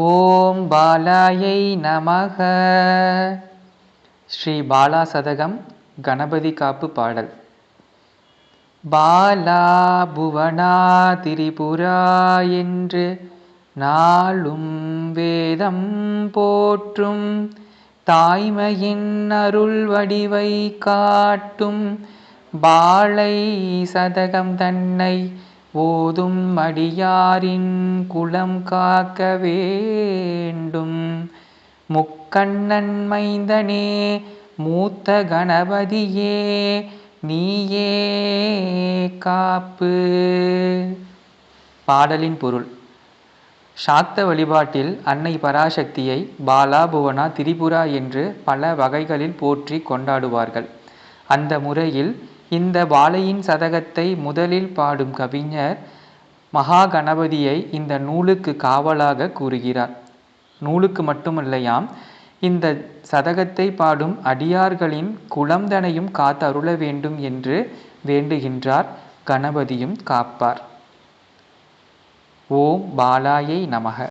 ஓம் பாலாயை நமக. ஸ்ரீ பாலா சதகம் கணபதி காப்பு பாடல். பாலா புவனா திரிபுரா என்று நாளும் வேதம் போற்றும் தாய்மையின் அருள் வடிவை காட்டும் பாலை சதகம் தன்னை ஓதும் அடியாரின் குலம் காக்க வேண்டும். முக்கண்ணன் மைந்தனே மூத்த கணபதியே நீயே காப்பு. பாடலின் பொருள். சாக்த வழிபாட்டில் அன்னை பராசக்தியை பாலா புவனா திரிபுரா என்று பல வகைகளில் போற்றி கொண்டாடுவார்கள். அந்த முறையில் இந்த பாலையின் சதகத்தை முதலில் பாடும் கவிஞர் மகா கணபதியை இந்த நூலுக்கு காவலாக கூறுகிறார். நூலுக்கு மட்டுமல்லையாம், இந்த சதகத்தை பாடும் அடியார்களின் குலம்தனையும் காத்து அருள வேண்டும் என்று வேண்டுகின்றார். கணபதியும் காப்பார். ஓம் பாலாயை நமக.